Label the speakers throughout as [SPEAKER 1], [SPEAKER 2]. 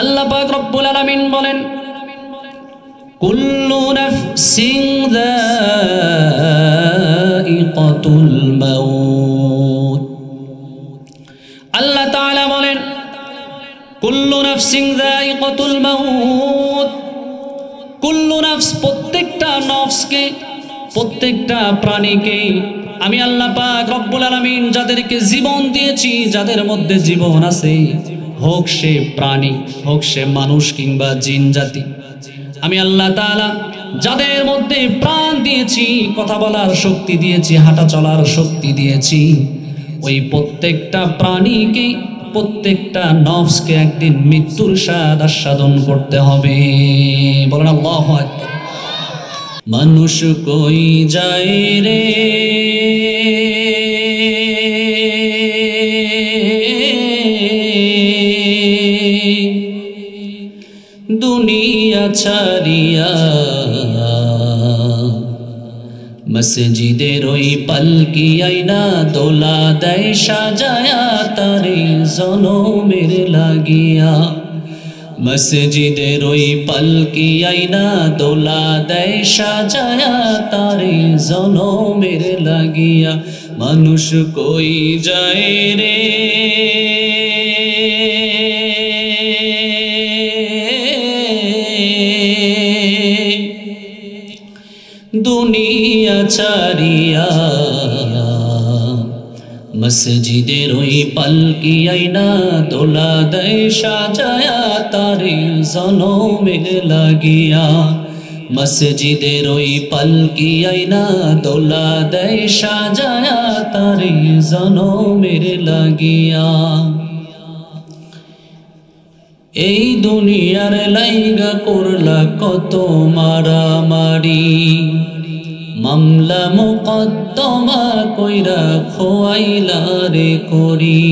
[SPEAKER 1] আল্লাহ পাক রব্বুল আলামিন বলেন কুল্লু নাফসিন যায়িকাতুল মাউত। আল্লাহ তাআলা বলেন কুল্লু নাফসিন যায়িকাতুল মাউত। কুল্লু নাফস, প্রত্যেকটা নফসকে, প্রত্যেকটা প্রাণীকে আমি আল্লাহ পাক রব্বুল আলামিন যাদেরকে জীবন দিয়েছি, যাদের মধ্যে জীবন আছে, হোক সে প্রাণী, হোক সে মানুষ কিংবা জিন জাতি, আমি আল্লাহ তাআলা যাদের মধ্যে প্রাণ দিয়েছি, কথা বলার শক্তি দিয়েছি, হাঁটা চলার শক্তি দিয়েছি, ওই প্রত্যেকটা প্রাণীকে, প্রত্যেকটা নফসকে একদিন মৃত্যুর স্বাদ আস্বাদন করতে হবে। বলেন আল্লাহু আকবার। মানুষ কই যায় রে দুনিয়া ছাড়িয়া, মসজিদের ওই পালকি আইনা দোলা দেয় সাজায়া তারে জনমের লাগিয়া। মসজিদের ওই পালকি আইনা দোলা দেয় সাজায়া তারে জনমের লাগিয়া। মানুষ কই যায় রে দুনিয়া ছাড়িয়া, মসজিদের ওই পালকি আইনা দোলা দেয় সাজায়া তারে জনমের লাগিয়া। মসজিদের ওই পালকি আইনা দোলা দেয় সাজায়া তারে জনমের লাগিয়া। এই দুনিয়ার লাইগা করলা কত মারামারি, মামলা মোকদ্দমা কইরা খোয়াইলা রে করি।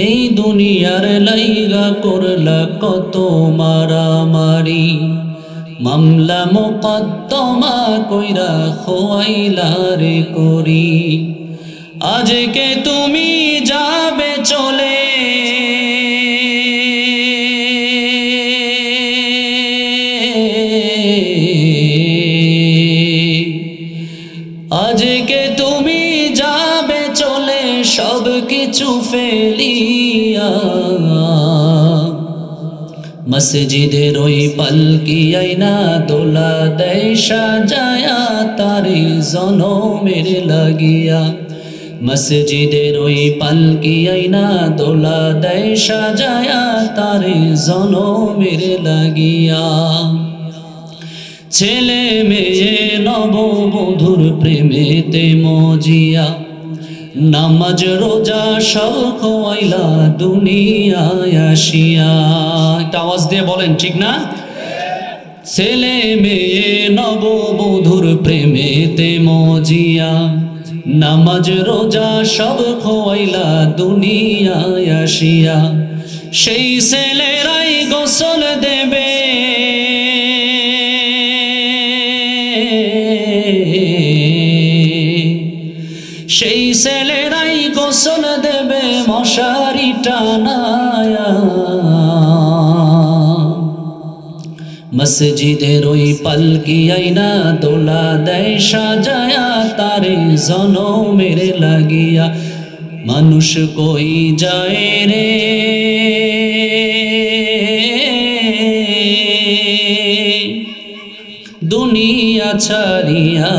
[SPEAKER 1] এই দুনিয়ার লাইগা করলা কত মারামারি, মামলা মোকদ্দমা কইরা খোয়াইলা রে করি। আজকে তুমি যাবে চলে, আজকে তুমি যাবে চলে সব কিছু ফেলিয়া। মসজিদের ওই পালকি আইনা দোলা দেয় সাজায়া তারে জনমের লাগিয়া। মসজিদের ওই পালকি আইনা দোলা দেয় সাজায়া তারে জনমের লাগিয়া। ছেলে মেয়ে নববধূর প্রেমেতে মজিয়া, নামাজ রোজা সব খোয়াইলা দুনিয়ায় আসিয়া। একটা আওয়াজ দিয়ে বলেন, ঠিক না? ছেলে মেয়ে নববধূর প্রেমেতে মজিয়া, নামাজ রোজা সব খোয়াইলা দুনিয়ায় আসিয়া। সেই ছেলেরাই গোসল দেবে, সেই ছেলেরাই গোসল দেবে মশারি টানায়া। মসজিদের ওই পালকি আইনা দোলা দেয় সাজায়া তারে জনমের লাগিয়া। মানুষ কই যায় রে দুনিয়া ছাড়িয়া।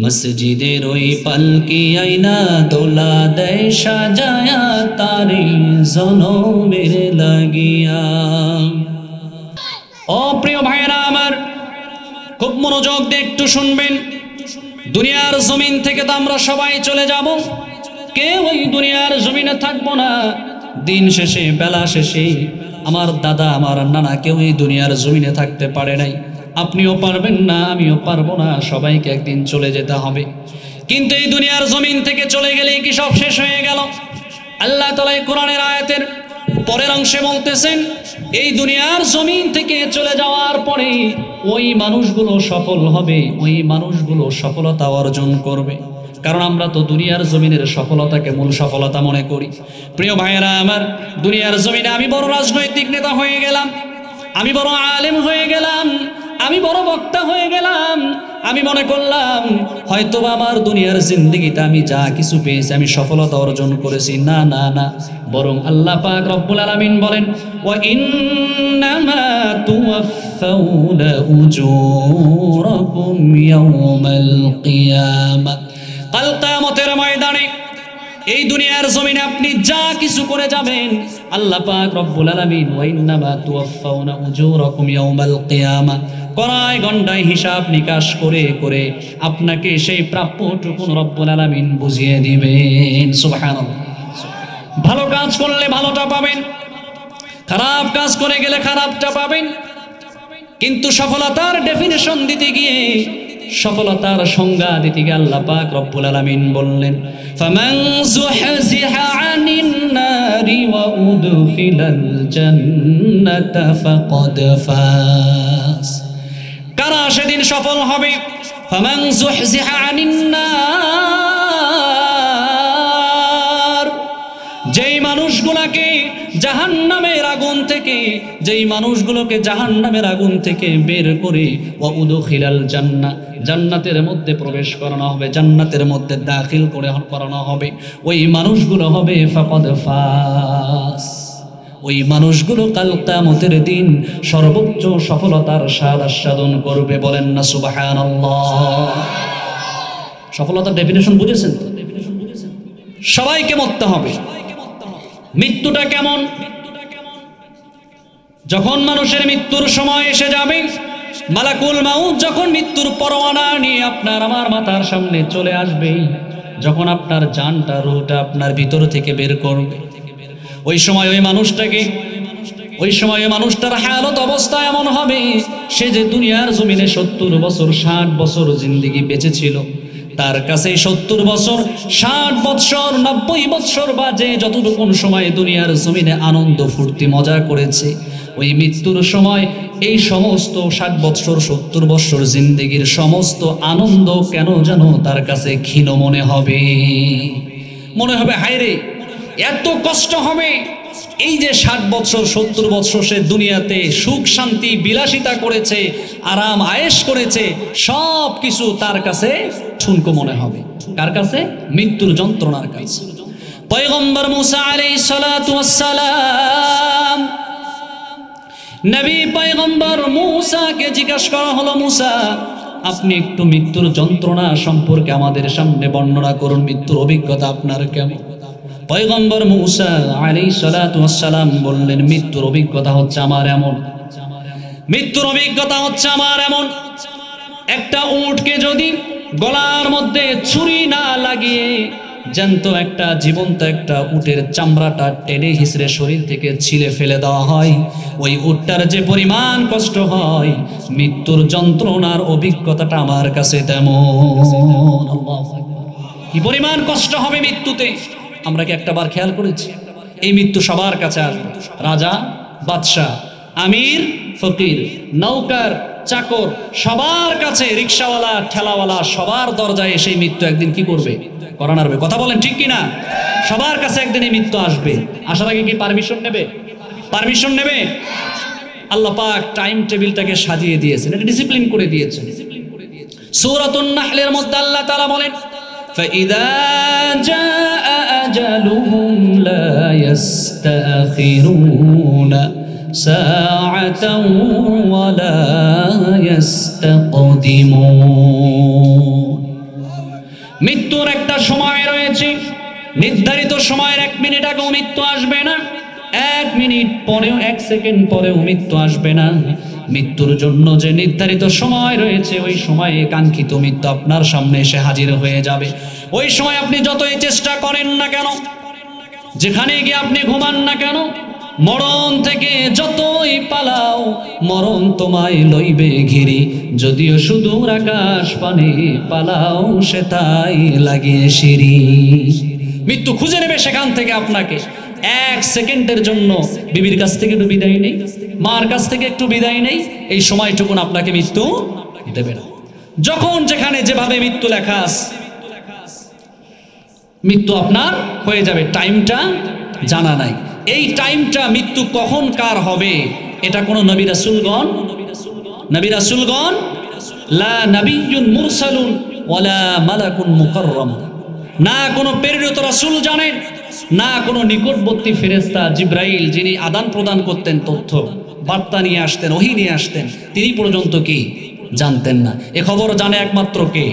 [SPEAKER 1] মসজিদের ওই পালকি আইনা দোলা দেয় সাজায়া তারে জনমের লাগিয়া। ও প্রিয় ভাইরা আমার, খুব মনোযোগ দিয়ে একটু শুনবেন। দুনিয়ার জমিন থেকে তো আমরা সবাই চলে যাব, কেউ ওই দুনিয়ার জমিনে থাকবো না। দিন শেষে, বেলা শেষে আমার দাদা, আমার নানা কেউ এই দুনিয়ার জমিনে থাকতে পারে নাই। আপনিও পারবেন না, আমিও পারবো না, সবাইকে একদিন চলে যেতে হবে। কিন্তু এই দুনিয়ার জমিন থেকে চলে গেলে কি সব শেষ হয়ে গেল? আল্লাহ তাআলা কোরআনের আয়াতের পরের অংশে বলতেছেন, এই দুনিয়ার জমিন থেকে চলে যাওয়ার পরে ওই মানুষগুলো সফল হবে, ওই মানুষগুলো সফলতা অর্জন করবে। কারণ আমরা তো দুনিয়ার জমিনের সফলতাকে মূল সফলতা মনে করি। প্রিয় ভাইয়েরা আমার, দুনিয়ার জমিনে আমি বড় রাজনৈতিক নেতা হয়ে গেলাম, আমি বড় আলেম হয়ে গেলাম, আমি বড় বক্তা হয়ে গেলাম, আমি মনে করলাম হয়তো আমার দুনিয়ার জিন্দেগিতে আমি যা কিছু পেয়েছি আমি সফলতা অর্জন করেছি। না না না, বরং আল্লাহ পাক রব্বুল আলামিন বলেন, ওয়া ইন্নামা তুওয়াফাউনা উজুরাকুম ইয়াউমাল কিয়ামাহ। কাল কিয়ামতের ময়দানে এই দুনিয়ার জমিনে আপনি যা কিছু করে যাবেন, আল্লাহ পাক রব্বুল আলামিন ওয়া ইন্নামা তুওয়াফাউনা উজুরাকুম ইয়াউমাল কিয়ামাহ, কড়াই গন্ডায় হিসাব নিকাশ করে করে আপনাকে সেই প্রাপ্যটুকুন রব্বুল আলামিন বুঝিয়ে দিবেন। সুবহানাল্লাহ। ভালো কাজ করলে ভালোটা পাবেন, খারাপ কাজ করে গেলে খারাপটা পাবেন। কিন্তু সফলতার ডেফিনেশন দিতে গিয়ে, সফলতার সংজ্ঞা দিতে গিয়ে আল্লাহ পাক রব্বুল আলামিন বললেন, ফামান যুহজিহা আনিন নারি ওয়া উদখিলাল জান্নাতা ফাকাদ ফাজ। কারা সেদিন সফল হবে? ফামান যুহজিহা আনিন নার, যেই মানুষগুলোকে জাহান্নামের আগুন থেকে, যেই মানুষগুলোকে জাহান্নামের আগুন থেকে বের করে ওয়া উদখিলাল জান্নাহ, জান্নাতের মধ্যে প্রবেশ করানো হবে, জান্নাতের মধ্যে দাখিল করে করানো হবে, ওই মানুষগুলো হবে ফাকাদ ফাজ। ওই মানুষগুলো কাল কিয়ামতের দিন সর্বোচ্চ সফলতার স্বাদ আস্বাদন করবে। বলেন না সুবহানাল্লাহ। সফলতার ডেফিনেশন বুঝেছেন তো? সবাইকে মরতে হবে। মৃত্যুটা কেমন? যখন মানুষের মৃত্যুর সময় এসে যাবে, মালাকুল মাউত যখন মৃত্যুর পরোয়ানা নিয়ে আপনার আমার মাথার সামনে চলে আসবে, যখন আপনার জানটা, রূহটা আপনার ভিতর থেকে বের করবে, ওই সময় ওই মানুষটার হালত অবস্থা এমন হবে, সে যে দুনিয়ার জমিনে 70 বছর 60 বছর জিন্দেগি বেঁচে ছিল, তার কাছে 70 বছর 60 বছর 90 বছর বা যে যতটুকুন সময় দুনিয়ার জমিনে আনন্দ ফুর্তি মজা করেছে, ওই মৃত্যুর সময় এই সমস্ত 60 বছর 70 বছর জিন্দেগির সমস্ত আনন্দ কেন যেন তার কাছে ক্ষীণ মনে হবে। হায়রে, এত কষ্ট হবে। এই যে 60 বছর 70 বছর সে দুনিয়াতে সুখ শান্তি বিলাসিতা করেছে, আরাম আয়েশ করেছে, সব কিছু তার কাছে ঠুনকো মনে হবে। কার কাছে? মৃত্যুর যন্ত্রণার কাছে। পয়গম্বর মুসা আলাইহিস সালাতু ওয়াস সালাম, নবী পয়গম্বর মুসাকে জিজ্ঞাসা করা হলো, মুসা আপনি একটু মৃত্যুর যন্ত্রণা সম্পর্কে আমাদের সামনে বর্ণনা করুন, মৃত্যুর অভিজ্ঞতা আপনার কেমন? পয়গম্বর মুসা আলাইহিস সালাতু ওয়াস সালাম বললেন, মৃত্যুর অভিজ্ঞতা হচ্ছে আমার এমন, মৃত্যুর অভিজ্ঞতা হচ্ছে আমার এমন, একটা উটকে যদি গলার মধ্যে ছুরি না লাগিয়ে জ্যান্ত একটা জীবন্ত একটা উটের চামড়াটা টেনে হিসড়ে শরীর থেকে ছিলে ফেলে দেওয়া হয়, ওই উটটার যে পরিমাণ কষ্ট হয়, মৃত্যুর যন্ত্রণার অভিজ্ঞতাটা আমার কাছে তেমন। কি পরিমাণ কষ্ট হবে মৃত্যুতে, আমরা কি একটাবার খেয়াল করেছি? এই মৃত্যু সবার কাছে আসবে, রাজা বাদশাহ, আমির ফকির, নৌকার চাকর, সবার কাছে, রিক্সাওয়ালা ঠেলাওয়ালা, সবার দরজায় সেই মৃত্যু একদিন কি করবে? করা নাড়বে। কথা বলেন ঠিক কিনা? সবার কাছে একদিন এই মৃত্যু আসবে। আসার আগে কি পারমিশন নেবে? পারমিশন নেবে? আল্লাহ পাক টাইম টেবিলটাকে সাজিয়ে দিয়েছেন, এটা ডিসিপ্লিন করে দিয়েছেন। সূরাতুন নাহলের মধ্যে আল্লাহ তাআলা বলেন, فإذا جاء أجلهم لا يستأخرون ساعة ولا يستقدمون। মৃত্যুর একটা সময় রয়েছে, নির্ধারিত সময়ের 1 মিনিট আগেও মৃত্যু আসবে না, 1 মিনিট পরেও 1 সেকেন্ড পরেও মৃত্যু আসবে না। মৃত্যুর জন্য যে নির্ধারিত সময় রয়েছে, ওই সময়ে কাঙ্ক্ষিত মৃত্যু আপনার সামনে এসে হাজির হয়ে যাবে। ওই সময় আপনি যতই চেষ্টা করেন না কেন, যেখানে গিয়ে আপনি ঘুমান না কেন, মরণ থেকে যতই পালাও, মরণ তোমায় লইবে ঘিরি, যদিও সুদূর আকাশ পানে পালাও সে তাই লাগিয়ে সিঁড়ি। মৃত্যু খুঁজে নেবে সেখান থেকে আপনাকে। 1 সেকেন্ডের জন্য বিবির কাছ থেকে একটু বিদায় নেই, মার কাছ থেকে একটু বিদায় নেই, এই সময়টুকুন আপনাকে মৃত্যু দেবে না। যখন যেখানে যেভাবে মৃত্যু লেখা আছে, মৃত্যু আপনার হয়ে যাবে, টাইমটা জানা নাই। এই টাইমটা মৃত্যু কখন কার হবে এটা কোনো নবী রাসূলগণ লা নাবিয়্যুন মুরসালুন ওয়ালা মালাকুন মুকাররম, না কোনো প্রেরিত রাসূল জানেন, না কোনো নিকটবর্তী ফেরেশতা জিবরাইল যিনি আদান প্রদান করতেন, তথ্য বার্তা নিয়ে আসতেন, ওহী নিয়ে আসতেন, তিনি পর্যন্ত কি জানতেন না। এ খবর জানে একমাত্র কে?